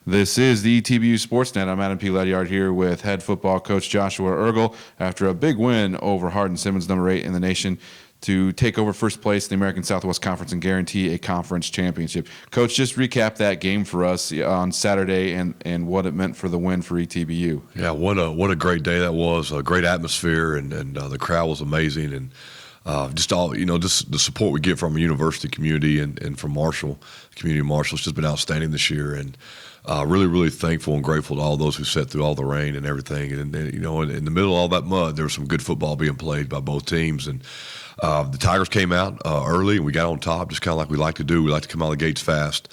This is the ETBU Sportsnet. I'm Adam P. Ledyard here with head football coach Joshua Eargle after a big win over Hardin-Simmons, number 8 in the nation, to take over first place in the American Southwest Conference and guarantee a conference championship. Coach, just recap that game for us on Saturday and what it meant for the win for ETBU. Yeah, what a great day that was. A great atmosphere, and the crowd was amazing, and just the support we get from the university community and from Marshall, community of Marshall, has just been outstanding this year. And really thankful and grateful to all those who sat through all the rain and everything. And in the middle of all that mud, there was some good football being played by both teams. And the Tigers came out early, and we got on top, just kind of like we like to do. We like to come out of the gates fast.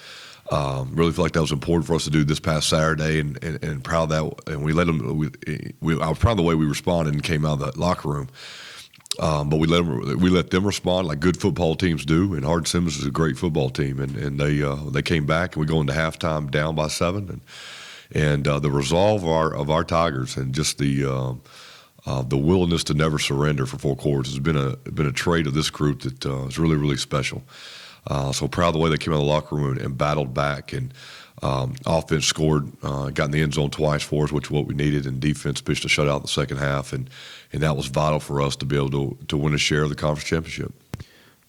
Really feel like that was important for us to do this past Saturday, and proud of that. And we let them. I was proud of the way we responded and came out of that locker room. But we let them respond like good football teams do, and Hardin-Simmons is a great football team, and they came back, and we go into halftime down by 7, and the resolve of our Tigers and just the willingness to never surrender for 4 quarters has been a trait of this group that is really special. So proud of the way they came out of the locker room and battled back, and offense scored, got in the end zone twice for us, which is what we needed, and defense pitched a shutout in the second half, and that was vital for us to be able to win a share of the conference championship.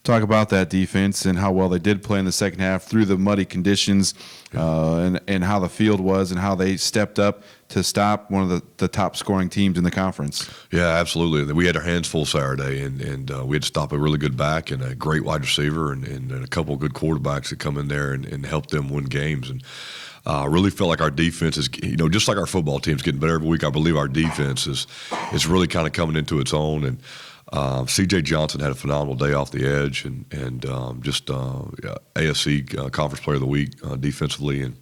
Talk about that defense and how well they did play in the second half through the muddy conditions, and how the field was and how they stepped up to stop one of the top scoring teams in the conference. Yeah, absolutely. We had our hands full Saturday, and we had to stop a really good back and a great wide receiver and a couple of good quarterbacks that come in there and help them win games. And really felt like our defense is, just like our football team's getting better every week. I believe our defense is really kind of coming into its own. And C.J. Johnson had a phenomenal day off the edge, and just ASC Conference Player of the Week defensively, and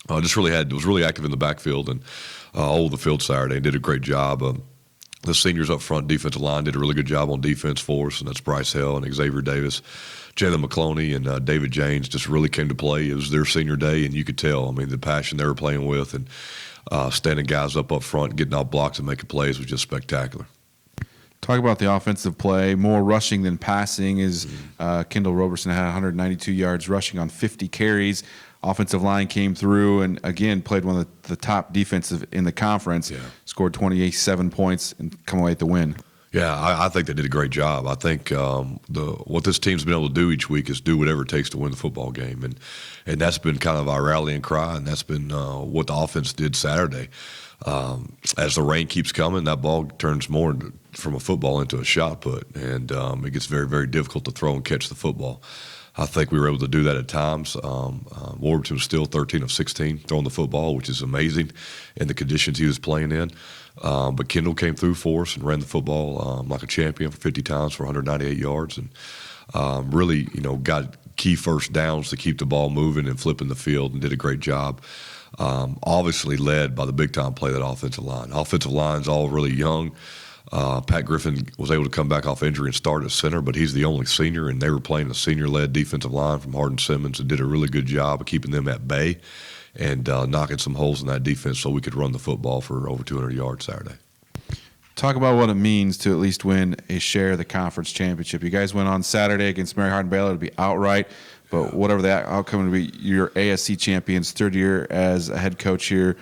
was really active in the backfield and all over the field Saturday and did a great job. The seniors up front, defensive line, did a really good job on defense for us, and that's Bryce Hill and Xavier Davis. Jalen McCloney and David James just really came to play. It was their senior day, and you could tell. I mean, the passion they were playing with, and standing guys up front, getting off blocks and making plays was just spectacular. Talk about the offensive play. More rushing than passing is Kendall Roberson had 192 yards rushing on 50 carries. Offensive line came through and, again, played one of the top defensive in the conference, scored 27 points, and come away with the win. Yeah, I think they did a great job. I think what this team's been able to do each week is do whatever it takes to win the football game, and that's been kind of our rallying cry, and that's been what the offense did Saturday. As the rain keeps coming, that ball turns more from a football into a shot put, and it gets very difficult to throw and catch the football. I think we were able to do that at times. Warburton was still 13 of 16 throwing the football, which is amazing in the conditions he was playing in. But Kendall came through for us and ran the football like a champion for 50 times for 198 yards, and really, got key first downs to keep the ball moving and flipping the field, and did a great job. Obviously led by the big-time play of that offensive line. Offensive line's all really young. Pat Griffin was able to come back off injury and start at center, but he's the only senior, and they were playing a senior-led defensive line from Hardin-Simmons and did a really good job of keeping them at bay and knocking some holes in that defense so we could run the football for over 200 yards Saturday. Talk about what it means to at least win a share of the conference championship. You guys went on Saturday against Mary HardinBaylor to be outright, but whatever that outcome would be, you're ASC champions, third year as a head coach here.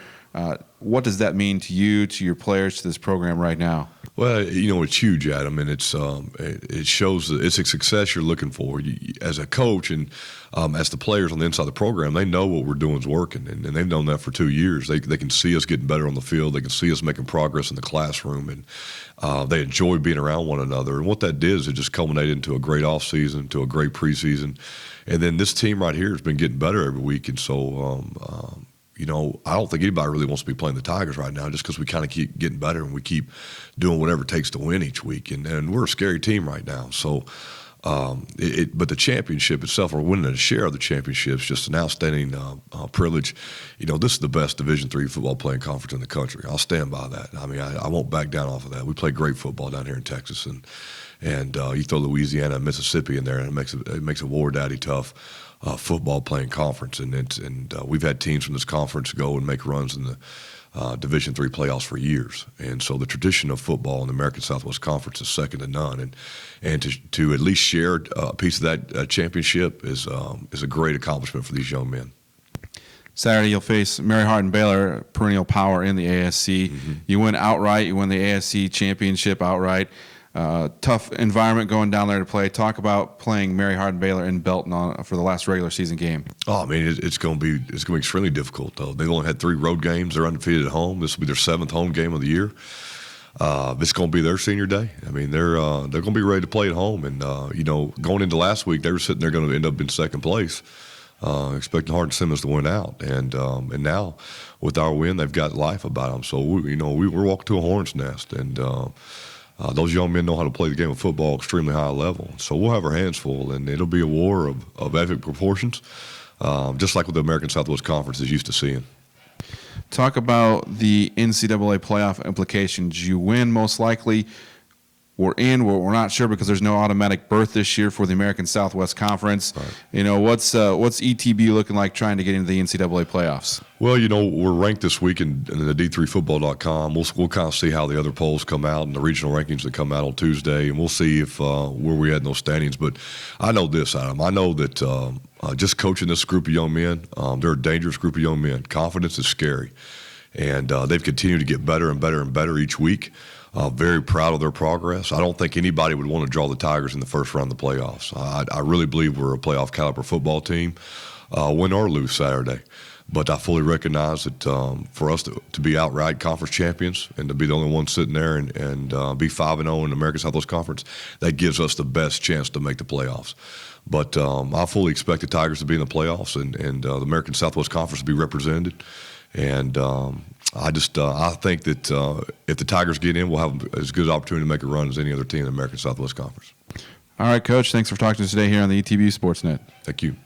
What does that mean to you, to your players, to this program right now? Well, it's huge, Adam, and it shows that it's a success you're looking for. As a coach and as the players on the inside of the program, they know what we're doing is working, and they've known that for 2 years. They can see us getting better on the field. They can see us making progress in the classroom, and they enjoy being around one another. And what that did is it just culminated into a great offseason, to a great preseason. And then this team right here has been getting better every week, and so I don't think anybody really wants to be playing the Tigers right now, just because we kind of keep getting better and we keep doing whatever it takes to win each week. And we're a scary team right now. So, but the championship itself, or winning a share of the championship, is just an outstanding privilege. This is the best Division III football playing conference in the country. I'll stand by that. I mean, I won't back down off of that. We play great football down here in Texas, and you throw Louisiana and Mississippi in there, and it makes a war daddy tough football playing conference, and we've had teams from this conference go and make runs in the Division III playoffs for years. And so the tradition of football in the American Southwest Conference is second to none, and to at least share a piece of that championship is a great accomplishment for these young men. Saturday, you'll face Mary HardinBaylor, perennial power in the ASC. You win outright. You win the ASC championship outright. Tough environment going down there to play. Talk about playing Mary HardinBaylor in Belton for the last regular season game. Oh, I mean, it's going to be extremely difficult though. They've only had 3 road games. They're undefeated at home. This will be their 7th home game of the year. It's going to be their senior day. I mean, they're going to be ready to play at home. And going into last week, they were sitting there going to end up in second place, expecting Hardin Simmons to win out. And now with our win, they've got life about them. So we're walking to a hornet's nest. And those young men know how to play the game of football extremely high level. So we'll have our hands full, and it'll be a war of epic proportions, just like what the American Southwest Conference is used to seeing. Talk about the NCAA playoff implications. You win, most likely. We're in. We're not sure because there's no automatic berth this year for the American Southwest Conference. Right. What's ETB looking like trying to get into the NCAA playoffs? Well, we're ranked this week in the D3Football.com. We'll kind of see how the other polls come out and the regional rankings that come out on Tuesday, and we'll see if where we at in those standings. But I know this, Adam. I know that just coaching this group of young men, they're a dangerous group of young men. Confidence is scary, and they've continued to get better and better and better each week. Very proud of their progress. I don't think anybody would want to draw the Tigers in the first round of the playoffs. I really believe we're a playoff caliber football team, win or lose Saturday. But I fully recognize that for us to be outright conference champions and to be the only one sitting there and be 5-0 in the American Southwest Conference, that gives us the best chance to make the playoffs. But I fully expect the Tigers to be in the playoffs and the American Southwest Conference to be represented. And I think that if the Tigers get in, we'll have as good an opportunity to make a run as any other team in the American Southwest Conference. All right, Coach. Thanks for talking to us today here on the ETB Sportsnet. Thank you.